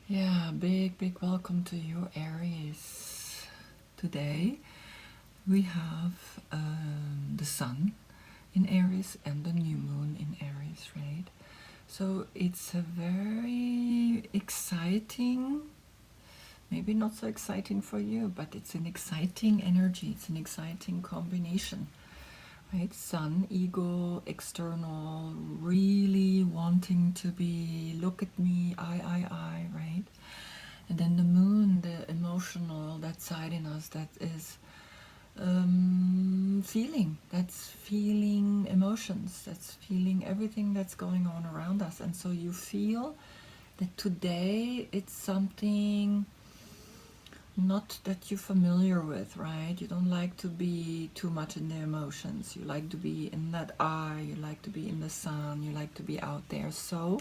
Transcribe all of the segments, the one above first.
Yeah, big welcome to you, Aries. Today we have the sun in Aries and the new moon in Aries, right? So it's a very exciting, maybe not so exciting for you, but it's an exciting energy, it's an exciting combination, right? Sun, ego, external, really wanting to be, look at me, I, right? And then the moon, the emotional, that side in us that is that's feeling emotions, that's feeling everything that's going on around us. And so you feel that today it's something not that you're familiar with, right? You don't like to be too much in the emotions. You like to be in that eye, you like to be in the sun, you like to be out there. So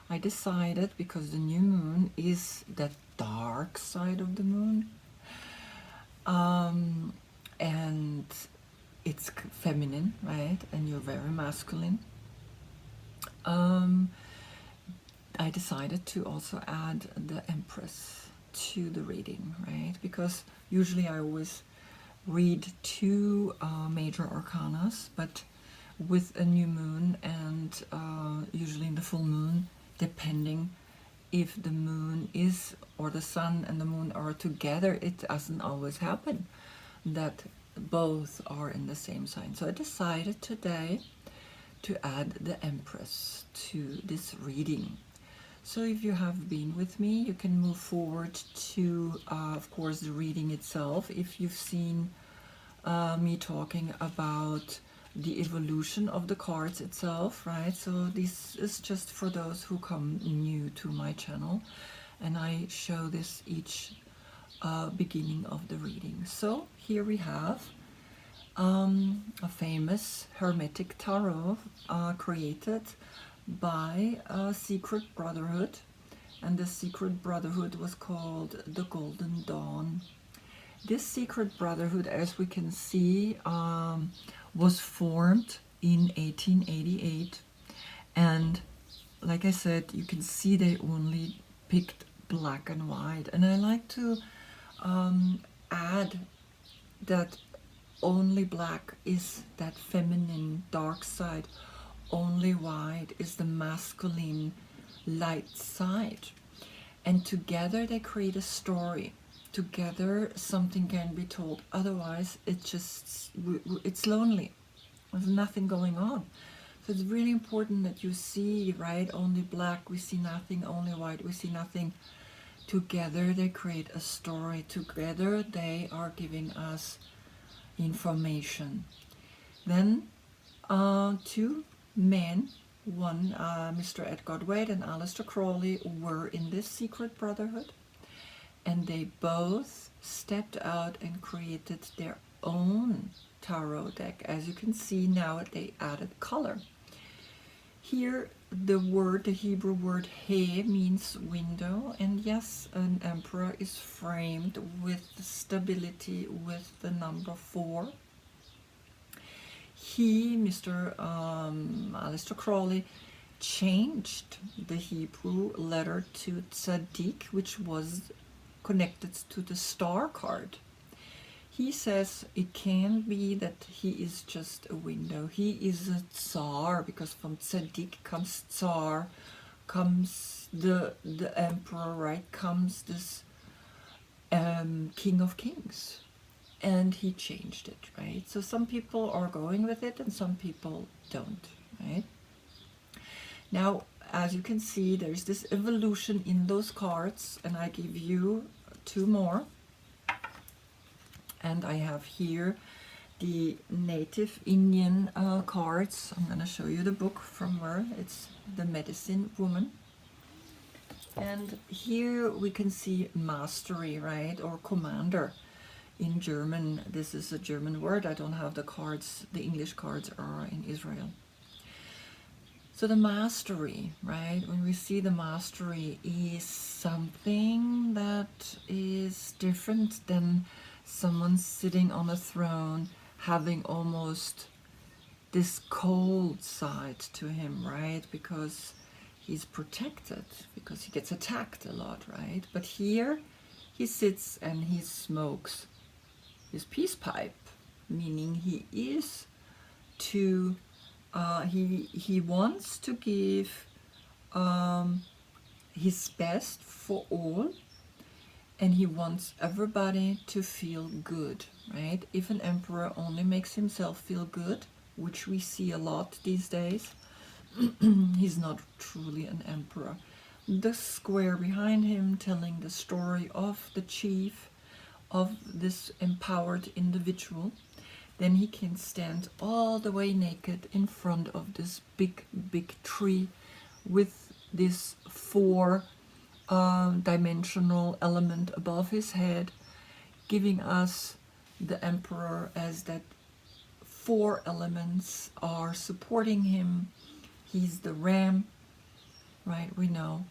I decided, because the new moon is that dark side of the moon, and it's feminine, right? And you're very masculine. Um, I decided to also add the Empress to the reading, right? Because usually I always read two major arcanas, but with a new moon and usually in the full moon, depending if the moon is or the sun and the moon are together, it doesn't always happen that both are in the same sign. So I decided today to add the Empress to this reading. So if you have been with me, you can move forward to, of course, the reading itself. If you've seen me talking about the evolution of the cards itself, right? So this is just for those who come new to my channel, and I show this each beginning of the reading. So here we have a famous Hermetic tarot created by a secret brotherhood, and the secret brotherhood was called the Golden Dawn. This secret brotherhood, as we can see, was formed in 1888, and like I said, you can see they only picked black and white, and I like to add that only black is that feminine dark side, only white is the masculine light side, and together they create a story. Together something can be told, otherwise it's lonely, there's nothing going on. So it's really important that you see, right? Only black, we see nothing. Only white, we see nothing. Together they create a story. Together they are giving us information. Then two men, one Mr. Edgar Wade and Aleister Crowley, were in this secret brotherhood, and they both stepped out and created their own tarot deck. As you can see now, they added color. Here the Hebrew word he means window, and yes, an emperor is framed with stability with the number 4. He, Mr. Aleister Crowley, changed the Hebrew letter to tzaddik, which was connected to the star card. He says it can be that he is just a window. He is a tsar, because from tzaddik comes tsar, comes the emperor, right? Comes this king of kings. And he changed it, right? So some people are going with it and some people don't, right? Now, as you can see, there's this evolution in those cards, and I give you 2 more. And I have here the native Indian cards. I'm going to show you the book from where it's the Medicine Woman. And here we can see mastery, right? Or commander in German. This is a German word. I don't have the cards. The English cards are in Israel. So the mastery, right? When we see the mastery is something that is different than someone sitting on a throne having almost this cold side to him, right? Because he's protected because he gets attacked a lot, right? But here he sits and he smokes his peace pipe, meaning he is to he wants to give his best for all, and he wants everybody to feel good, right? If an emperor only makes himself feel good, which we see a lot these days, he's not truly an emperor. The square behind him telling the story of the chief, of this empowered individual, then he can stand all the way naked in front of this big, big tree with this four dimensional element above his head, giving us the emperor as that four elements are supporting him. He's the ram, right? We know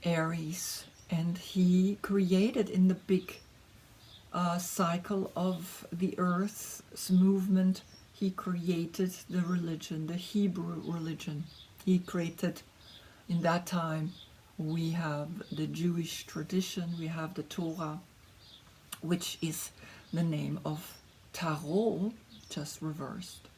Aries, and he created in the big cycle of the earth's movement, he created the religion, the Hebrew religion. He created, in that time, we have the Jewish tradition, we have the Torah, which is the name of Tarot, just reversed.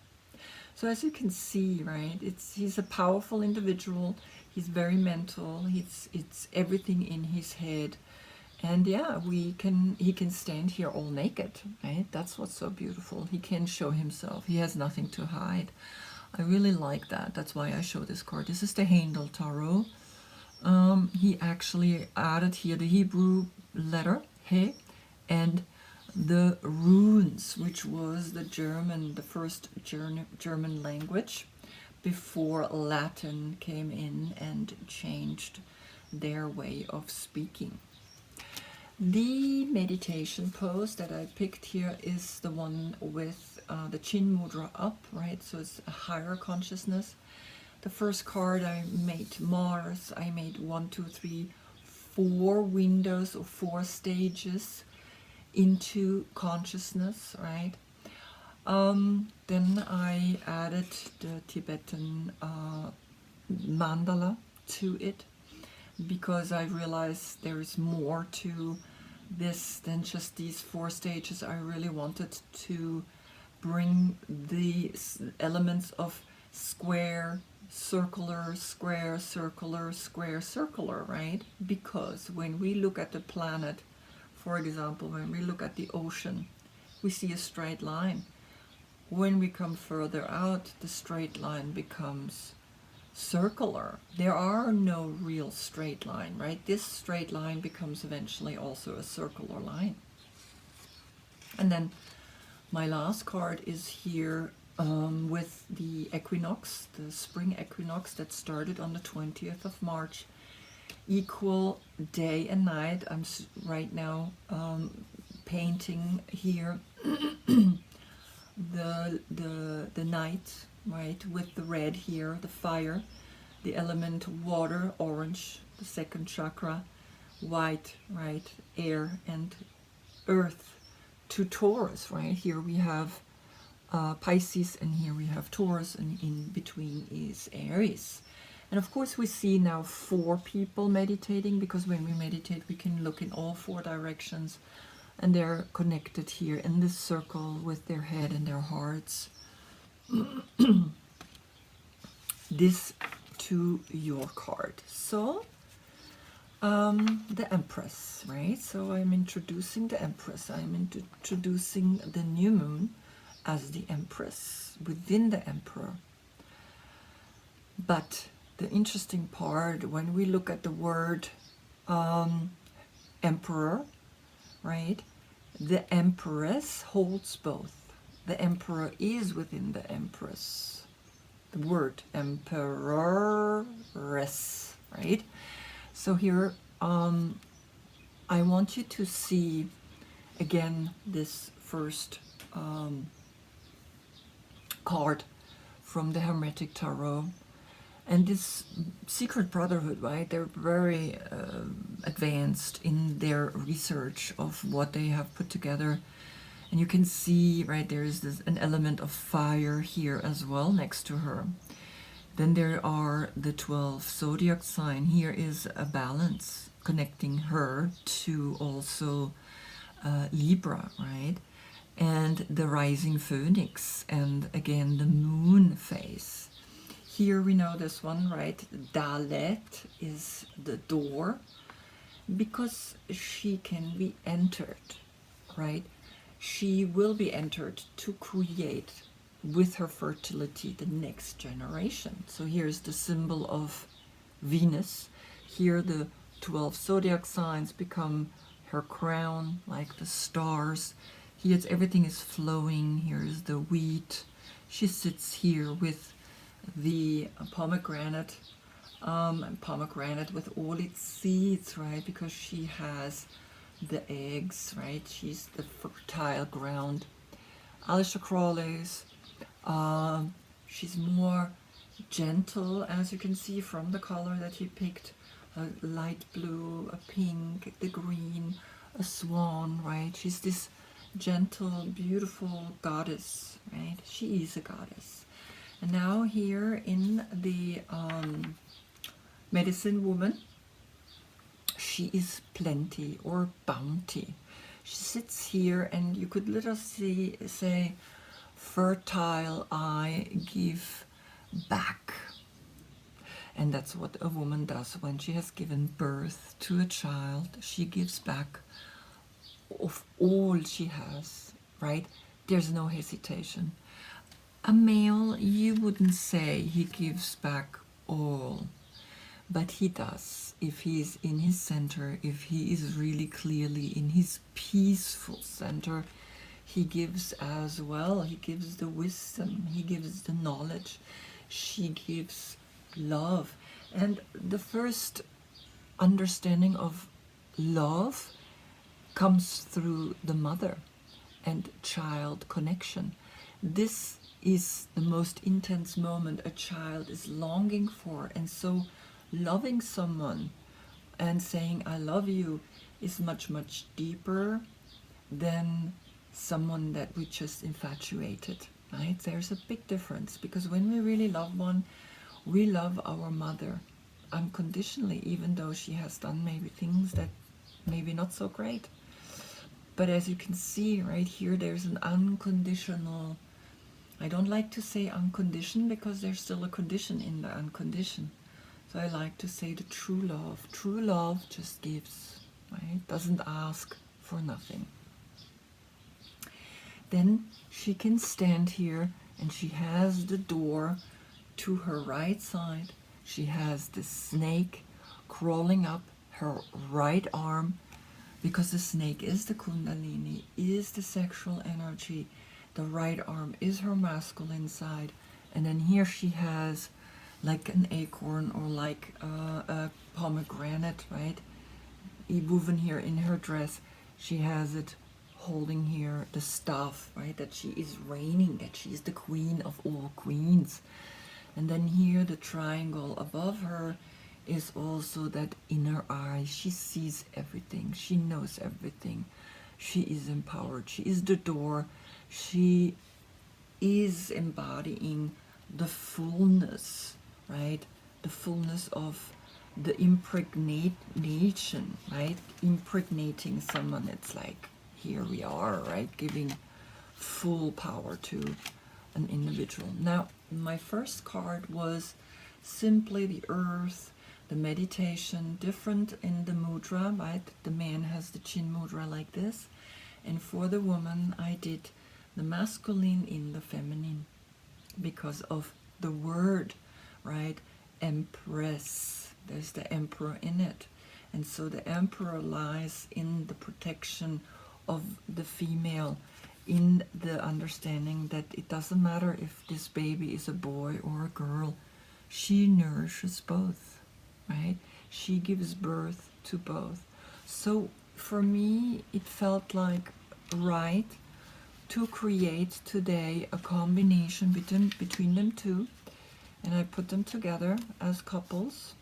So as you can see, right, he's a powerful individual. He's very mental. It's everything in his head. And yeah, he can stand here all naked, right? That's what's so beautiful. He can show himself. He has nothing to hide. I really like that. That's why I show this card. This is the Handel Tarot. He actually added here the Hebrew letter He and the runes, which was the first German language before Latin came in and changed their way of speaking. The meditation pose that I picked here is the one with the chin mudra up, right? So it's a higher consciousness. The first card I made Mars. I made 1, 2, 3, 4 windows or 4 stages into consciousness, right? Then I added the Tibetan mandala to it, because I realized there is more to this than just these 4 stages. I really wanted to bring the elements of square, circular, square, circular, square, circular, right? Because when we look at the planet, for example, when we look at the ocean, we see a straight line. When we come further out, the straight line becomes circular. There are no real straight line, right? This straight line becomes eventually also a circular line. And then my last card is here with the equinox, the spring equinox that started on the 20th of March. Equal day and night. I'm right now painting here the night, right, with the red here, the fire, the element water, orange, the second chakra, white, right, air, and earth to Taurus, right? Here we have Pisces, and here we have Taurus, and in between is Aries. And of course we see now 4 people meditating, because when we meditate we can look in all 4 directions, and they're connected here in this circle with their head and their hearts. This to your card. So the Empress, right? So I'm introducing the Empress. I'm introducing the new moon as the Empress within the Emperor. But the interesting part, when we look at the word Emperor, right? The Empress holds both. The Emperor is within the Empress. The word Emperor-ess, right? So here, I want you to see again this first card from the Hermetic Tarot. And this secret brotherhood, right, they're very advanced in their research of what they have put together. And you can see, right, there is an element of fire here as well next to her. Then there are the 12 zodiac sign. Here is a balance connecting her to also Libra, right? And the rising phoenix, and again the moon phase. Here we know this one, right? Dalet is the door, because she can be entered, right? She will be entered to create with her fertility the next generation. So here's the symbol of Venus. Here the 12 zodiac signs become her crown, like the stars. Here everything is flowing. Here's the wheat. She sits here with the pomegranate, pomegranate with all its seeds, right? Because she has the eggs, right? She's the fertile ground. Alistair Crowley's, she's more gentle, as you can see from the color that he picked. A light blue, a pink, the green, a swan, right? She's this gentle, beautiful goddess, right? She is a goddess. And now here in the medicine woman, she is plenty or bounty. She sits here, and you could literally say, fertile I give back. And that's what a woman does when she has given birth to a child. She gives back of all she has, right? There's no hesitation. A male, you wouldn't say he gives back all, but he does. If he is in his center, if he is really clearly in his peaceful center, he gives as well. He gives the wisdom, he gives the knowledge, she gives love. And the first understanding of love comes through the mother and child connection. This is the most intense moment a child is longing for, and so loving someone and saying I love you is much, much deeper than someone that we just infatuated, right? There's a big difference, because when we really love one, we love our mother unconditionally, even though she has done maybe things that maybe not so great. But as you can see right here, there's an unconditional, I don't like to say unconditioned, because there's still a condition in the unconditioned. So I like to say the true love. True love just gives, right? Doesn't ask for nothing. Then she can stand here, and she has the door to her right side. She has the snake crawling up her right arm, because the snake is the kundalini, is the sexual energy. The right arm is her masculine side. And then here she has like an acorn, or like a pomegranate, right? Woven here in her dress. She has it holding here the staff, right? That she is reigning, that she is the queen of all queens. And then here the triangle above her is also that inner eye. She sees everything. She knows everything. She is empowered. She is the door. She is embodying the fullness, right? The fullness of the impregnation, right? Impregnating someone. It's like, here we are, right? Giving full power to an individual. Now, my first card was simply the earth, the meditation, different in the mudra, right? The man has the chin mudra like this. And for the woman, I did the masculine in the feminine, because of the word, right? Empress. There's the emperor in it. And so the emperor lies in the protection of the female, in the understanding that it doesn't matter if this baby is a boy or a girl, she nourishes both, right? She gives birth to both. So for me, it felt like right to create today a combination between them two, and I put them together as couples,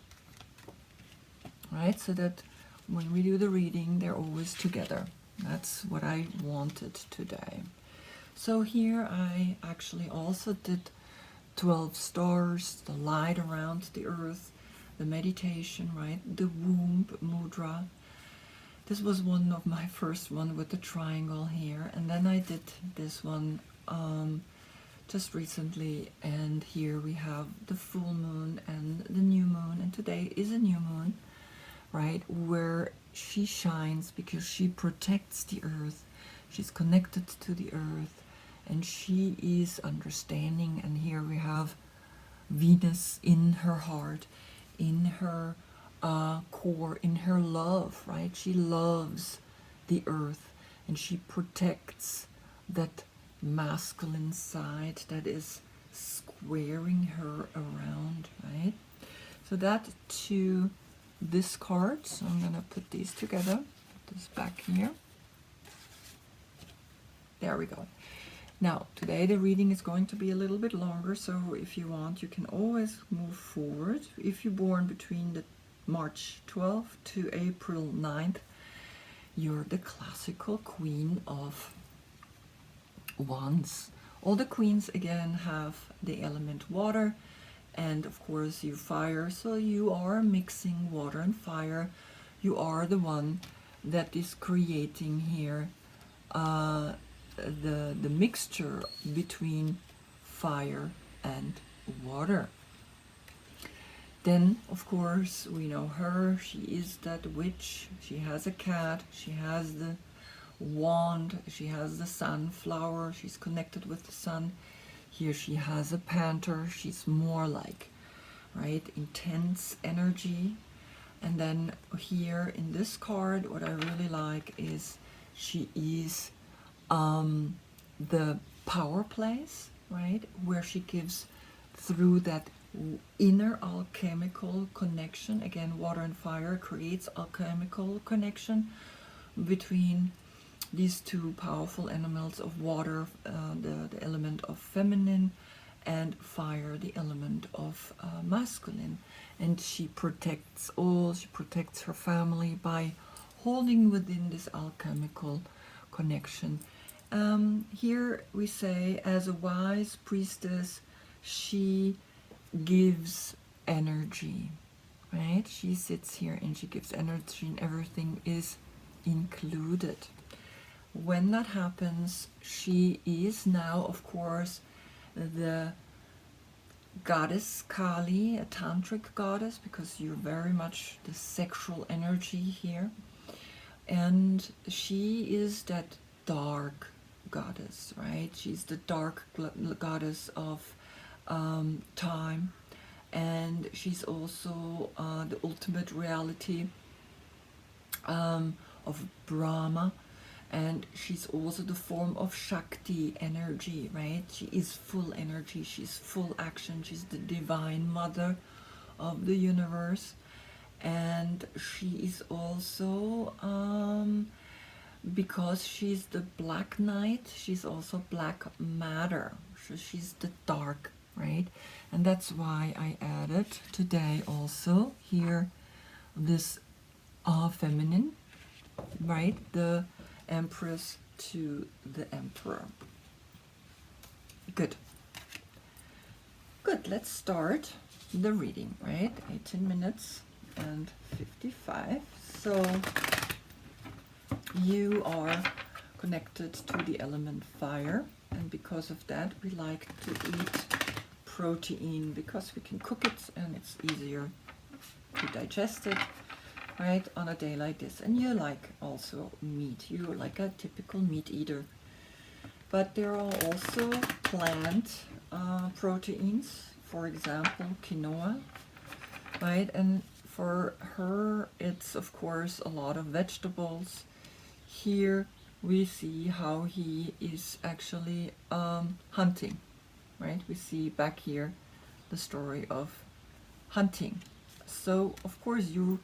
right? So that when we do the reading, they're always together. That's what I wanted today. So here I actually also did 12 stars, the light around the earth, the meditation, right? The womb mudra. This was one of my first one with the triangle here, and then I did this one just recently, and here we have the full moon and the new moon, and today is a new moon, right, where she shines because she protects the earth, she's connected to the earth, and she is understanding. And here we have Venus in her heart, in her core, in her love, right? She loves the earth, and she protects that masculine side that is squaring her around, right? So that to this card. So I'm gonna put these together, put this back here. There we go. Now, today the reading is going to be a little bit longer, so if you want, you can always move forward. If you're born between the March 12th to April 9th, you're the classical Queen of Wands. All the queens, again, have the element water, and of course you fire, so you are mixing water and fire. You are the one that is creating here the mixture between fire and water. Then, of course, we know her. She is that witch. She has a cat. She has the wand. She has the sunflower. She's connected with the sun. Here she has a panther. She's more like, right, intense energy. And then here in this card, what I really like is she is the power place, right, where she gives through that inner alchemical connection. Again, water and fire creates alchemical connection between these two powerful elements of water, the element of feminine, and fire, the element of masculine. And she protects all, she protects her family by holding within this alchemical connection. Here we say, as a wise priestess, she gives energy, right? She sits here and she gives energy, and everything is included. When that happens, she is now, of course, the goddess Kali, a tantric goddess, because you're very much the sexual energy here. And she is that dark goddess, right? She's the dark goddess of time, and she's also the ultimate reality of Brahma, and she's also the form of Shakti energy, right? She is full energy, she's full action, she's the divine mother of the universe. And she is also, because she's the black knight, she's also black matter, so she's the dark, right? And that's why I added today also here this feminine, right? The Empress to the Emperor. Good. Good, let's start the reading, right? 18 minutes and 55. So you are connected to the element fire, and because of that we like to eat protein, because we can cook it and it's easier to digest it, right, on a day like this. And you like also meat, you're like a typical meat eater. But there are also plant proteins, for example quinoa, right? And for her it's of course a lot of vegetables. Here we see how he is actually hunting, right? We see back here the story of hunting. So of course you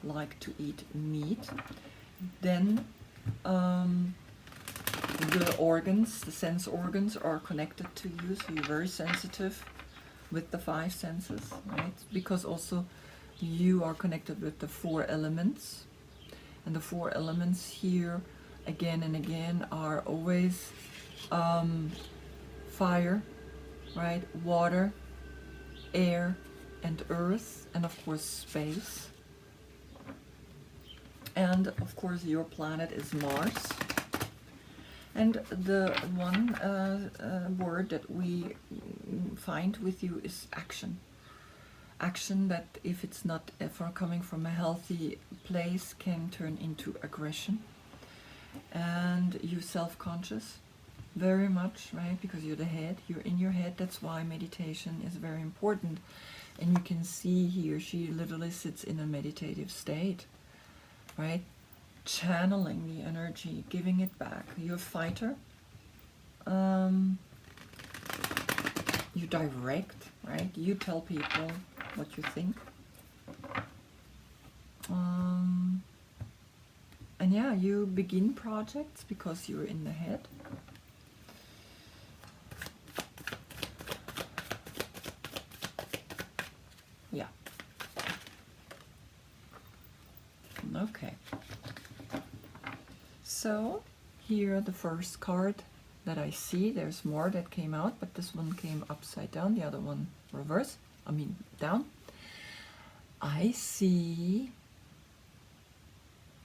like to eat meat. Then the organs, the sense organs are connected to you, so you're very sensitive with the 5 senses, right? Because also you are connected with the 4 elements, and the 4 elements here again and again are always fire, right? Water, air, and earth, and of course space. And of course your planet is Mars. And the one word that we find with you is action. Action that, if it's not coming from a healthy place, can turn into aggression. And you self-conscious, very much, right? Because you're the head, you're in your head. That's why meditation is very important. And you can see here, she literally sits in a meditative state, right? Channeling the energy, giving it back. You're a fighter. You direct, right? You tell people what you think. And yeah, you begin projects because you're in the head. Yeah. Okay. So here the first card that I see. There's more that came out, but this one came upside down, the other one reverse. I mean down. I see,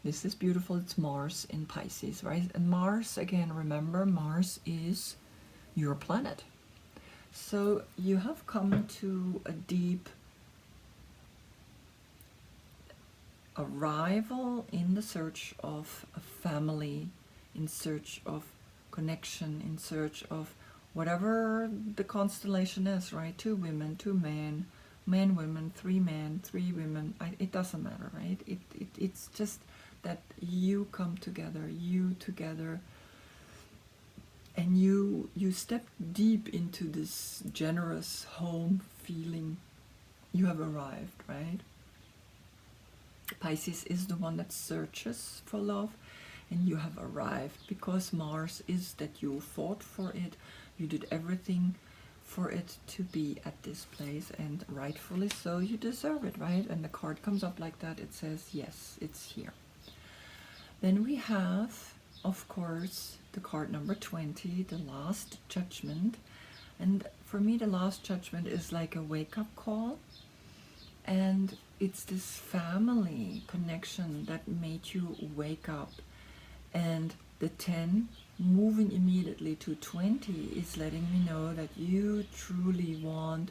this is beautiful, it's Mars in Pisces, right? And Mars, again, remember, Mars is your planet. So you have come to a deep arrival in the search of a family, in search of connection, in search of whatever the constellation is, right? 2 women, 2 men, men, women, 3 men, 3 women. It doesn't matter, right? It's just that you come together, you together, and you step deep into this generous home feeling. You have arrived, right? Pisces is the one that searches for love, and you have arrived because Mars is that you fought for it, you did everything for it to be at this place, and rightfully so, you deserve it, right? And the card comes up like that, it says, yes, it's here. Then we have, of course, the card number 20, the Last Judgment. And for me, the Last Judgment is like a wake-up call. And it's this family connection that made you wake up. And the 10, moving immediately to 20, is letting me know that you truly want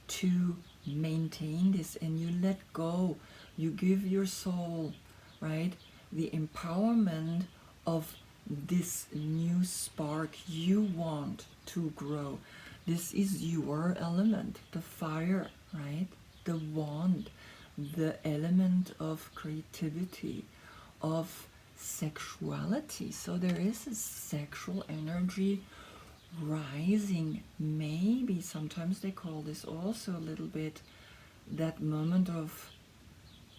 to maintain this, and you let go. You give your soul, right, the empowerment of this new spark you want to grow. This is your element, the fire, right? The wand, the element of creativity, of sexuality. So there is a sexual energy rising. Maybe sometimes they call this also a little bit that moment of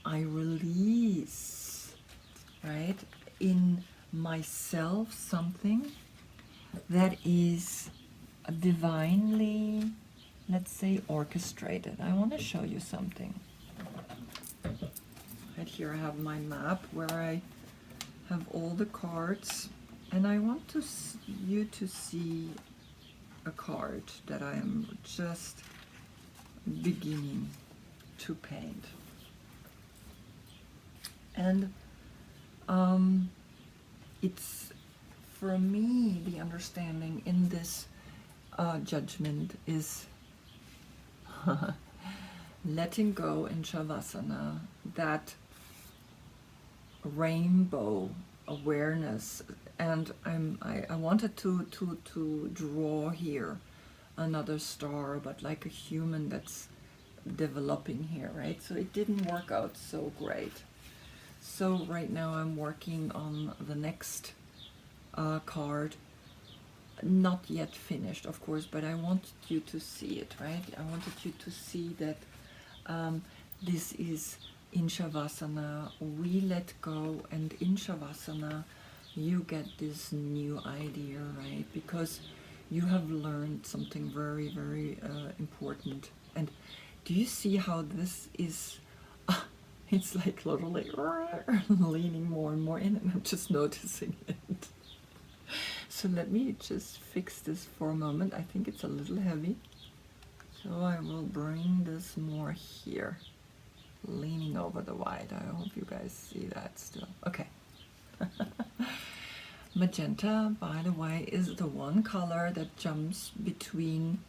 I release, right, in myself something that is divinely, let's say, orchestrated. I want to show you something. Right here I have my map where I have all the cards, and I want you to see a card that I am just beginning to paint. And it's, for me, the understanding in this judgment is letting go in Shavasana, that rainbow awareness. And I wanted to draw here another star, but like a human that's developing here, right? So it didn't work out so great. So right now I'm working on the next card, not yet finished, of course, but I wanted you to see it, right? I wanted you to see that this is in Shavasana, we let go, and in Shavasana you get this new idea, right? Because you have learned something very, very important. And do you see how this is, it's like literally leaning more and more in, and I'm just noticing it. So let me just fix this for a moment. I think it's a little heavy. So I will bring this more here, leaning over the white. I hope you guys see that still. Okay. Magenta, by the way, is the one color that jumps between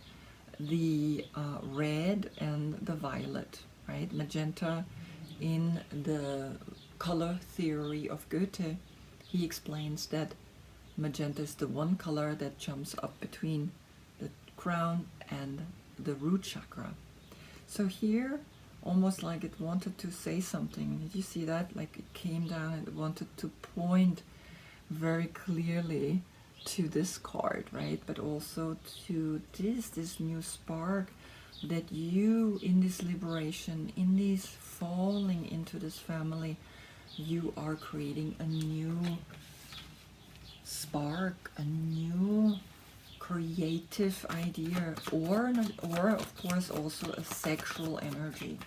the red and the violet, right? Magenta, in the color theory of Goethe, he explains that magenta is the one color that jumps up between the crown and the root chakra. So here, almost like it wanted to say something. Did you see that? Like it came down and it wanted to point very clearly to this card, right? But also to this new spark that you, in this liberation, in this falling into this family, you are creating a new spark, a new creative idea, or of course also a sexual energy.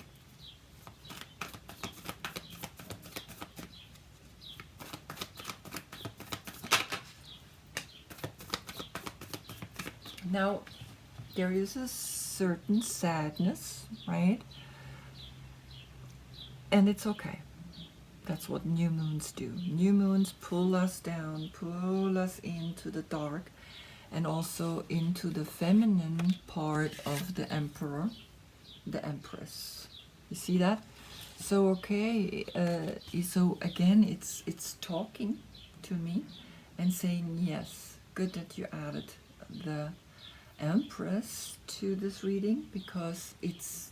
Now, there is a certain sadness, right? And it's okay. That's what new moons do. New moons pull us down, pull us into the dark, and also into the feminine part of the Emperor, the Empress. You see that? So okay, so again, it's talking to me and saying, yes, good that you added the Empress to this reading, because it's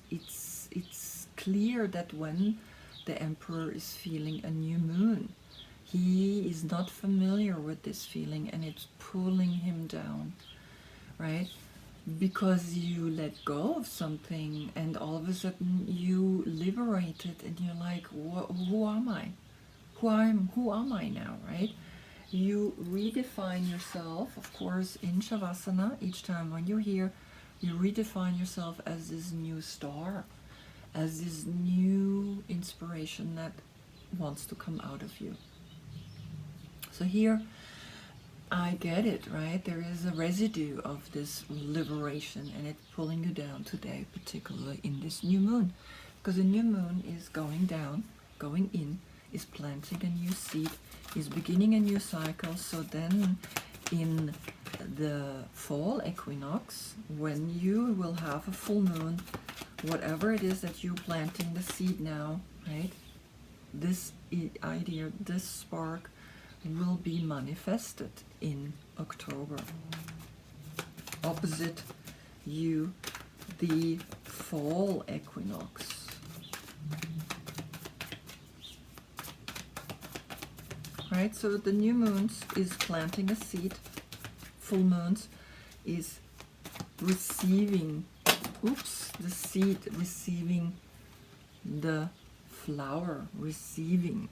clear that when the Emperor is feeling a new moon, he is not familiar with this feeling and it's pulling him down, right? Because you let go of something and all of a sudden you liberate it and you're like, who am I? Who am I now, right? You redefine yourself, of course, in Shavasana. Each time when you're here, you redefine yourself as this new star, as this new inspiration that wants to come out of you. So here, I get it, right? There is a residue of this liberation and it's pulling you down today, particularly in this new moon. Because the new moon is going down, going in, is planting a new seed, is beginning a new cycle. So then in the fall equinox, when you will have a full moon, whatever it is that you're planting the seed now, right? This idea, this spark will be manifested in October. Opposite you, the fall equinox. Right, so the new moons is planting a seed, full moons is receiving, the seed receiving the flower, receiving.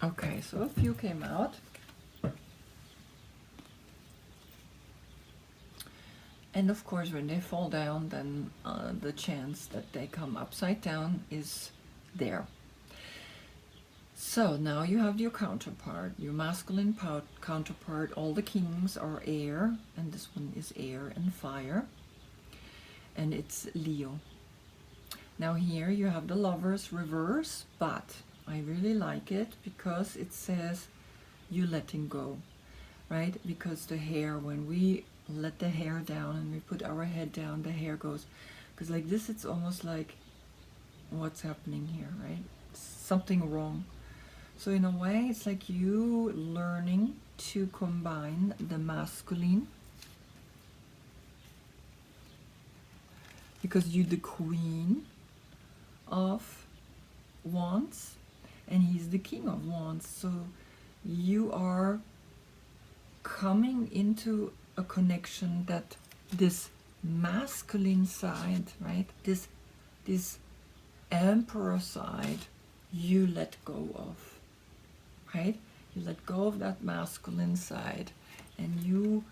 Okay, so a few came out. And of course, when they fall down, then the chance that they come upside down is there. So now you have your counterpart, your masculine counterpart. All the kings are air, and this one is air and fire, and it's Leo. Now here you have the Lovers reverse, but I really like it because it says you letting go, right? Because the hair, when we let the hair down and we put our head down, the hair goes, because like this, it's almost like, what's happening here, right? Something wrong. So in a way, it's like you learning to combine the masculine, because you're the Queen of Wands and he's the King of Wands. So you are coming into a connection that this masculine side, right, this Emperor side, you let go of, right? You let go of that masculine side and you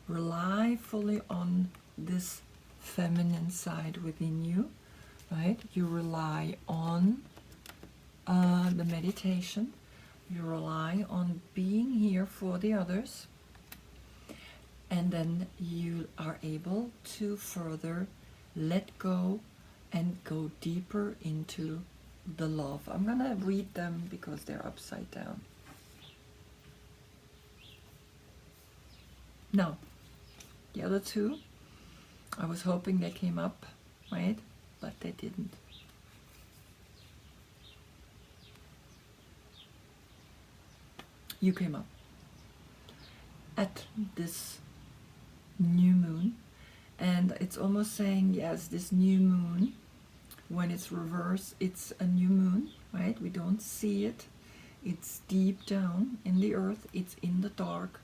rely fully on this feminine side within you, right? You rely on the meditation. You rely on being here for the others. And then you are able to further let go and go deeper into the love. I'm going to read them because they're upside down. Now, the other two, I was hoping they came up, right? But they didn't. You came up at this new moon, and it's almost saying, yes, this new moon, when it's reversed, it's a new moon, right? We don't see it. It's deep down in the earth. It's in the dark.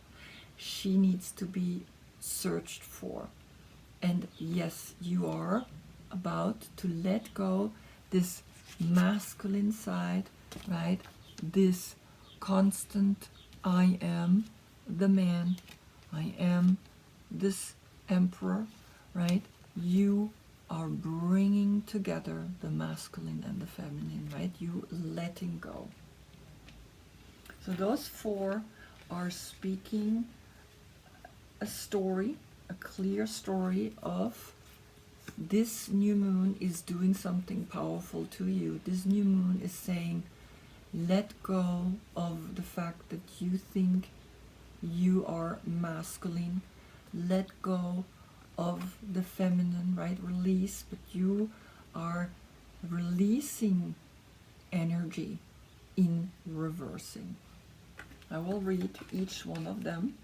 She needs to be searched for. And yes, you are about to let go this masculine side, right? This constant, I am the man, I am this emperor, right? You are bringing together the masculine and the feminine, right? You letting go. So those four are speaking a story, a clear story of this new moon is doing something powerful to you. This new moon is saying, let go of the fact that you think you are masculine. Let go of the feminine, right? Release, but you are releasing energy in reversing. I will read each one of them.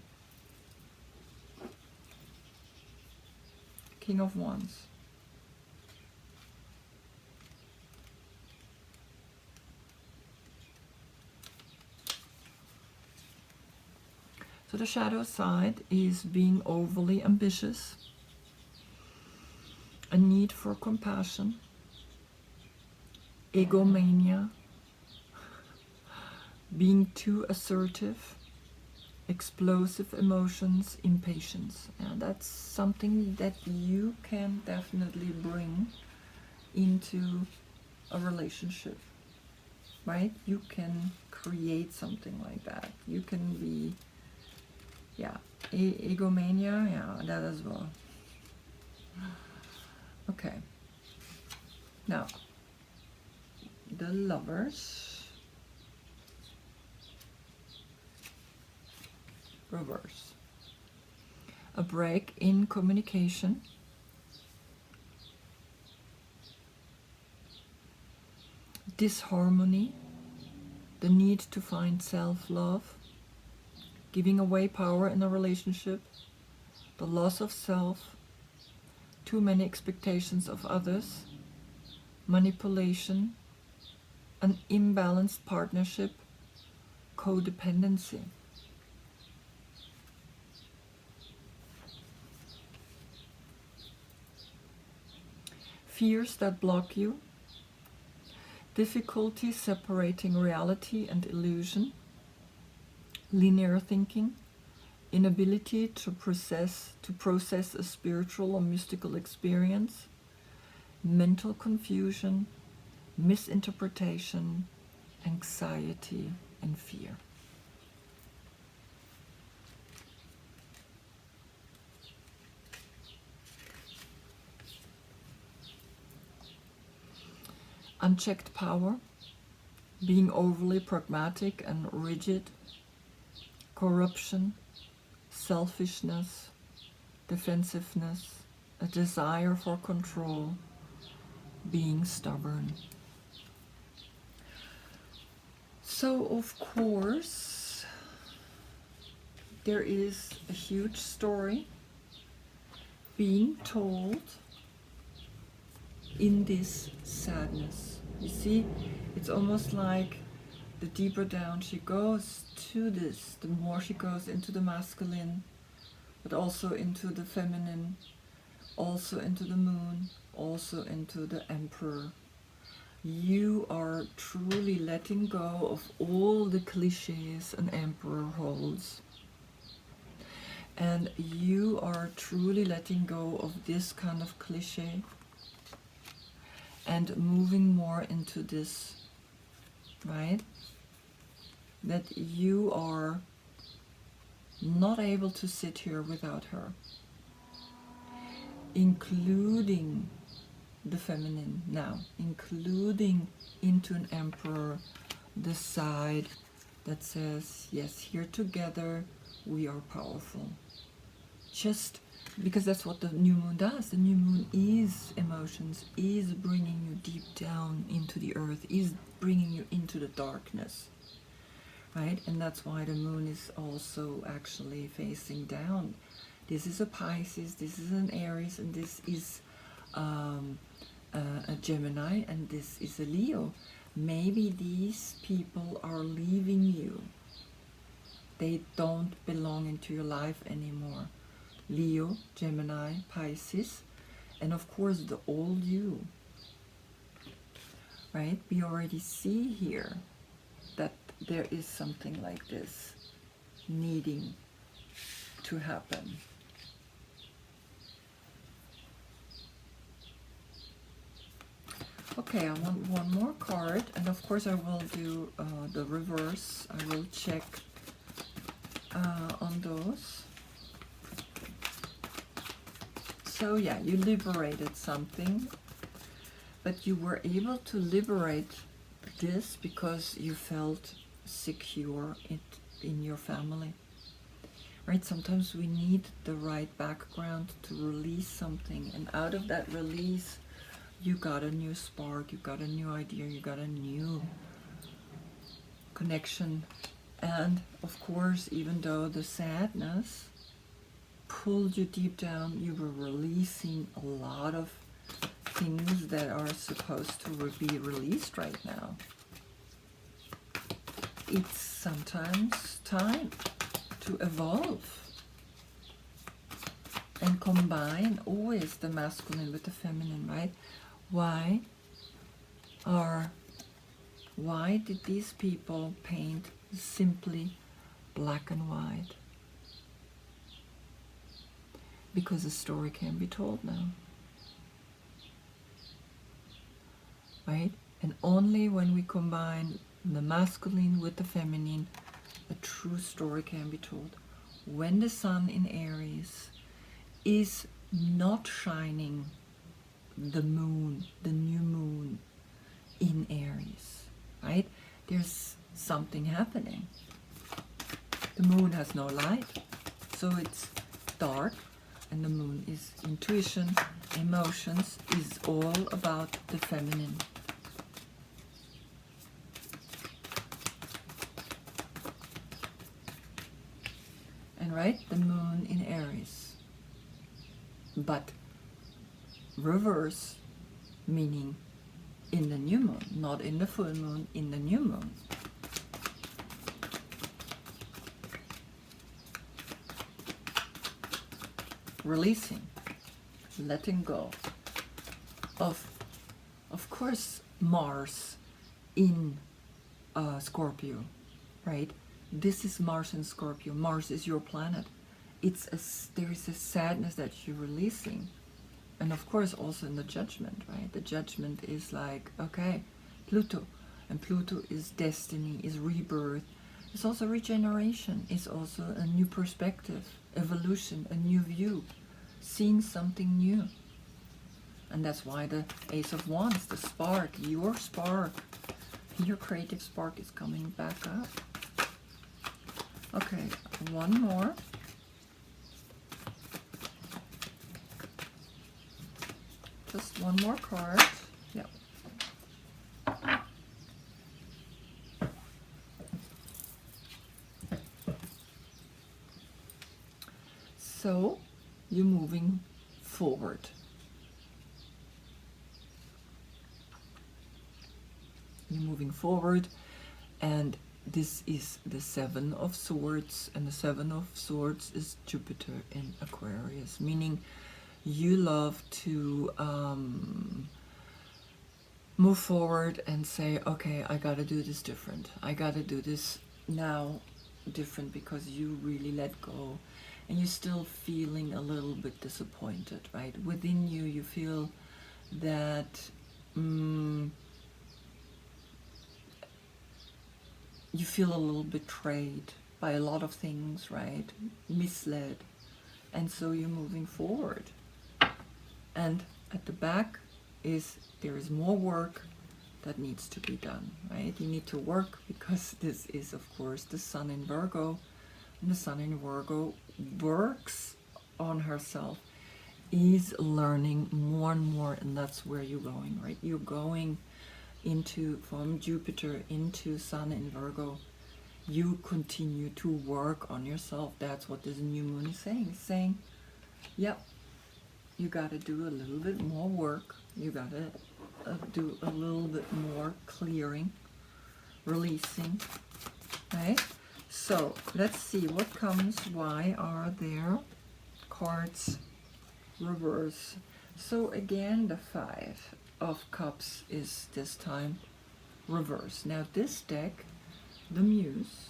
King of Wands. So the shadow side is being overly ambitious, a need for compassion, egomania, being too assertive, explosive emotions, impatience. And that's something that you can definitely bring into a relationship, right? You can create something like that. You can be, yeah, egomania, yeah, that as well. Okay. Now, the Lovers. Reverse. A break in communication. Disharmony. The need to find self-love. Giving away power in a relationship. The loss of self. Too many expectations of others. Manipulation. An imbalanced partnership. Codependency. Fears that block you, difficulty separating reality and illusion, linear thinking, inability to process a spiritual or mystical experience, mental confusion, misinterpretation, anxiety, and fear. Unchecked power, being overly pragmatic and rigid, corruption, selfishness, defensiveness, a desire for control, being stubborn. So, of course, there is a huge story being told in this sadness. You see, it's almost like the deeper down she goes to this, the more she goes into the masculine, but also into the feminine, also into the moon, also into the emperor. You are truly letting go of all the cliches an emperor holds. And you are truly letting go of this kind of cliche. and moving more into this, right? That you are not able to sit here without her, including the feminine now, including into an emperor, the side that says, yes, here together we are powerful. Just because that's what the new moon does. The new moon is emotions, is bringing you deep down into the earth, is bringing you into the darkness, right? And that's why the moon is also actually facing down. This is a Pisces, this is an Aries, and this is a Gemini, and this is a Leo. Maybe these people are leaving you. They don't belong into your life anymore. Leo, Gemini, Pisces, and of course the old you, right? We already see here that there is something like this needing to happen. Okay, I want one more card, and of course I will do the reverse. I will check on those. So yeah, you liberated something, but you were able to liberate this because you felt secure in your family, right? Sometimes we need the right background to release something, and out of that release you got a new spark, you got a new idea, you got a new connection. And of course, even though the sadness pulled you deep down, you were releasing a lot of things that are supposed to be released right now. It's sometimes time to evolve and combine always the masculine with the feminine, right? Why did these people paint simply black and white? Because a story can be told now, right? And only when we combine the masculine with the feminine, a true story can be told. When the sun in Aries is not shining the moon, the new moon in Aries, right? There's something happening. The moon has no light, so it's dark, and the moon is intuition, emotions, is all about the feminine. And right, the moon in Aries. But reverse, meaning in the new moon, not in the full moon, in the new moon. Releasing, letting go of course, Mars in Scorpio, right? This is Mars in Scorpio. Mars is your planet. There is a sadness that you're releasing. And of course also in the judgment, right? The judgment is like, okay, Pluto. And Pluto is destiny, is rebirth. It's also regeneration. It's also a new perspective, evolution, a new view, seeing something new. And that's why the Ace of Wands, the spark, your creative spark is coming back up. Okay, one more. Just one more card. Yep. So, you're moving forward. You're moving forward, and this is the Seven of Swords, and the Seven of Swords is Jupiter in Aquarius, meaning you love to move forward and say, okay, I gotta do this different. I gotta do this now different, because you really let go and you're still feeling a little bit disappointed, right? Within you, you feel that you feel a little betrayed by a lot of things, right? Misled. And so you're moving forward. And at the back there is more work that needs to be done, right? You need to work because this is, of course, the Sun in Virgo. And the Sun in Virgo works on herself, is learning more and more, and that's where you're going, right? You're going into, from Jupiter into Sun in Virgo. You continue to work on yourself. That's what this new moon is saying. It's saying, yep, you got to do a little bit more work. You got to do a little bit more clearing, releasing, right? So let's see what comes. Why are there cards reverse? So again, the Five of Cups is this time reverse. Now this deck, the Muse,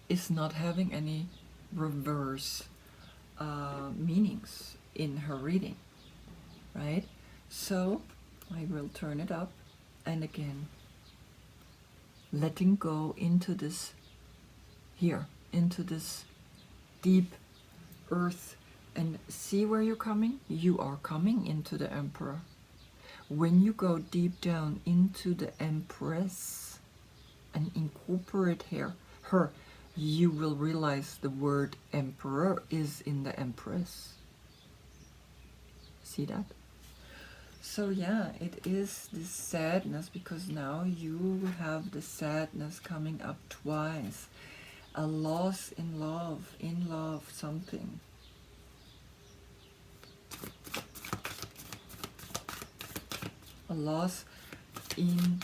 is not having any reverse meanings in her reading, right? So I will turn it up, and again, letting go into this here, into this deep earth, and see where you're coming. You are coming into the Emperor. When you go deep down into the Empress and incorporate her, you will realize the word Emperor is in the Empress. See that? So yeah, it is this sadness, because now you have the sadness coming up twice. A loss in love, something. A loss in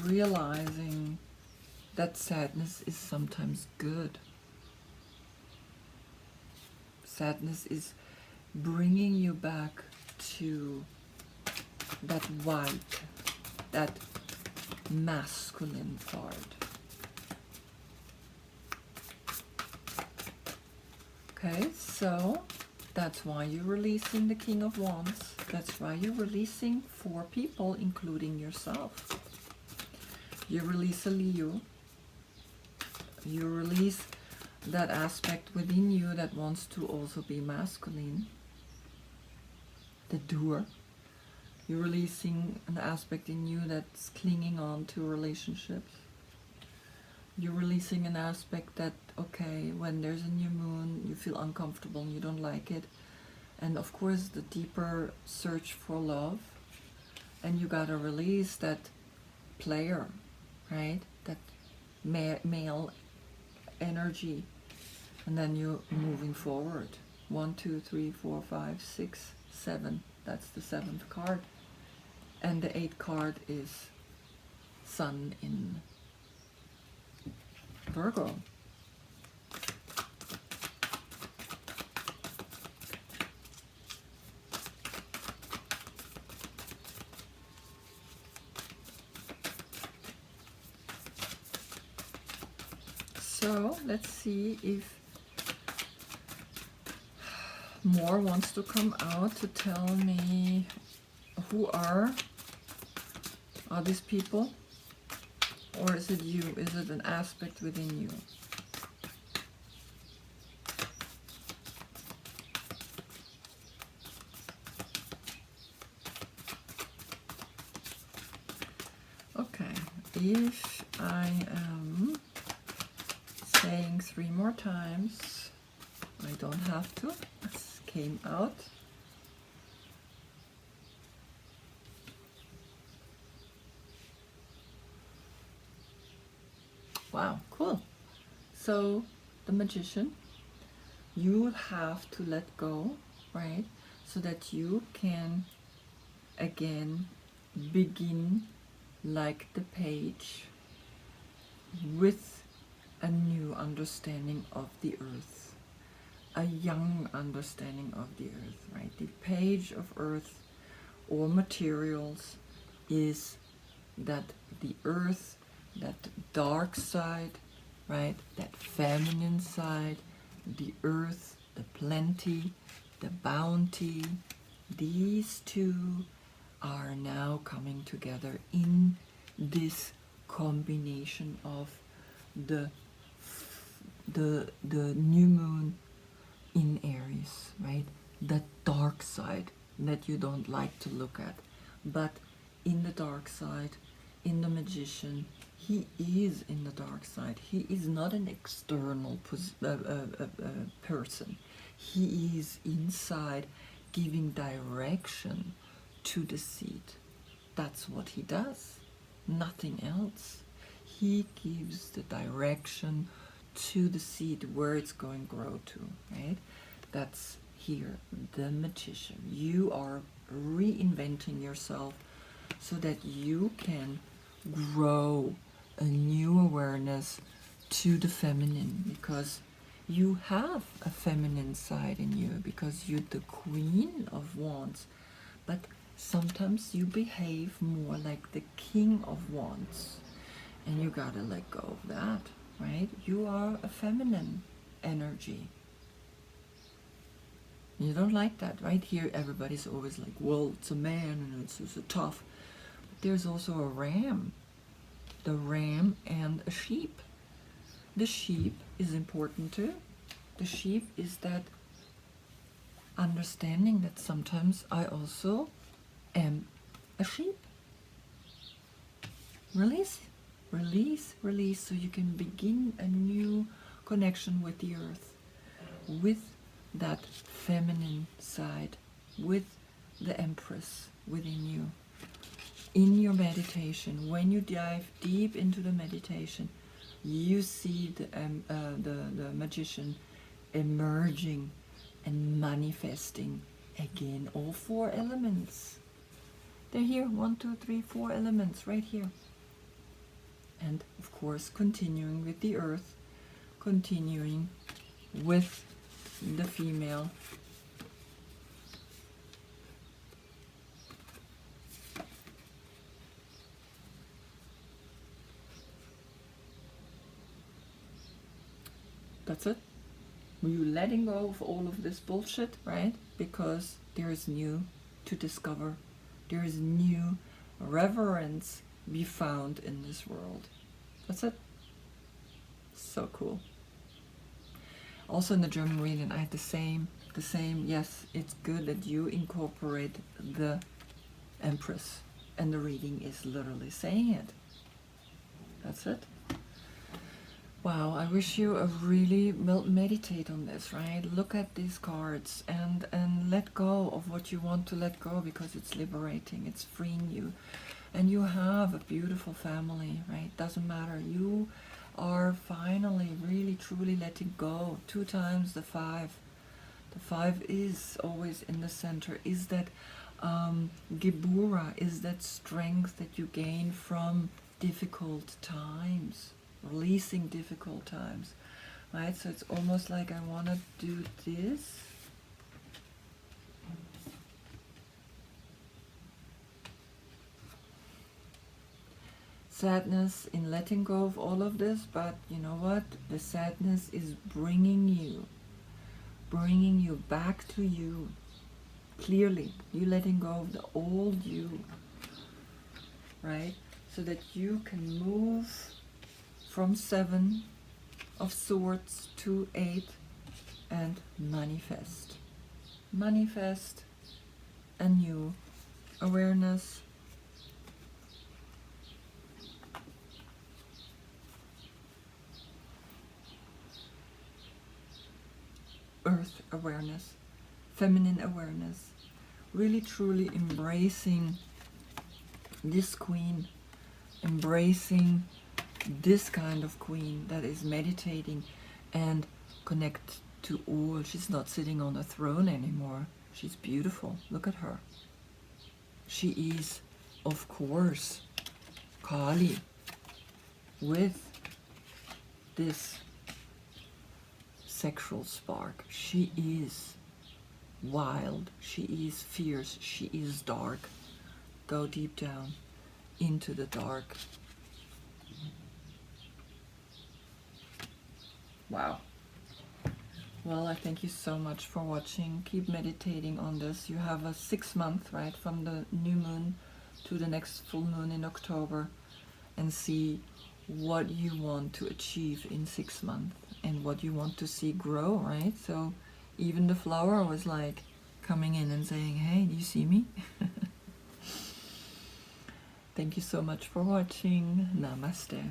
realizing that sadness is sometimes good. Sadness is bringing you back to that white, that masculine part. Okay, so that's why you're releasing the King of Wands. That's why you're releasing 4 people, including yourself. You release a Leo. You release that aspect within you that wants to also be masculine. The doer. You're releasing an aspect in you that's clinging on to relationships. You're releasing an aspect that, okay, when there's a new moon, you feel uncomfortable and you don't like it. And of course, the deeper search for love. And you gotta release that player, right? That male energy. And then you're moving forward. 1, 2, 3, 4, 5, 6, 7. That's the 7th card. And the 8th card is Sun in Virgo. So let's see if more wants to come out to tell me who are these people, or is it you? Is it an aspect within you? Okay, if I am saying 3 more times, I don't have to. This came out. Wow, cool. So the Magician, you have to let go, right? So that you can again begin like the Page with a new understanding of the earth, a young understanding of the earth, right? The Page of Earth or materials is that the earth, that dark side, right? That feminine side, the earth, the plenty, the bounty, these two are now coming together in this combination of the new moon in Aries, right? The dark side that you don't like to look at. But in the dark side, in the magician, he is in the dark side. He is not an external person. He is inside, giving direction to the seed. That's what he does, nothing else. He gives the direction to the seed where it's going to grow to, right? That's here, the magician. You are reinventing yourself so that you can grow a new awareness to the feminine, because you have a feminine side in you, because you're the Queen of Wands, but sometimes you behave more like the King of Wands, and you gotta let go of that, right? You are a feminine energy. You don't like that, right? Here everybody's always like, well, it's a man and it's so tough. But there's also a ram. The ram and a sheep. The sheep is important too. The sheep is that understanding that sometimes I also am a sheep. Release, release, release, so you can begin a new connection with the earth, with that feminine side, with the Empress within you. In your meditation, when you dive deep into the meditation, you see the magician emerging and manifesting again all 4 elements. They're here, 1, 2, 3, 4 elements right here. And of course, continuing with the earth, continuing with the female. That's it. You letting go of all of this bullshit, right? Because there is new to discover. There is new reverence be found in this world. That's it. So cool. Also in the German reading, I had the same. Yes, it's good that you incorporate the Empress, and the reading is literally saying it. That's it. Wow, I wish you a really meditate on this, right? Look at these cards and let go of what you want to let go, because it's liberating, it's freeing you. And you have a beautiful family, right? Doesn't matter. You are finally really truly letting go. 2 times the 5. The 5 is always in the center, is that Gebura, is that strength that you gain from difficult times, releasing difficult times, right? So it's almost like I want to do this. Sadness in letting go of all of this, but you know what? The sadness is bringing you back to you. Clearly, you letting go of the old you, right? So that you can move from 7 of Swords to 8 and manifest. Manifest a new awareness. Earth awareness, feminine awareness, really truly embracing this queen, embracing this kind of queen that is meditating and connect to all. She's not sitting on a throne anymore. She's beautiful. Look at her. She is, of course, Kali, with this sexual spark. She is wild, she is fierce, she is dark. Go deep down into the dark. Wow. Well, I thank you so much for watching. Keep meditating on this. You have a 6 month, right, from the new moon to the next full moon in October, and see what you want to achieve in 6 months and what you want to see grow, right? So even the flower was like coming in and saying, hey, do you see me? Thank you so much for watching. Namaste.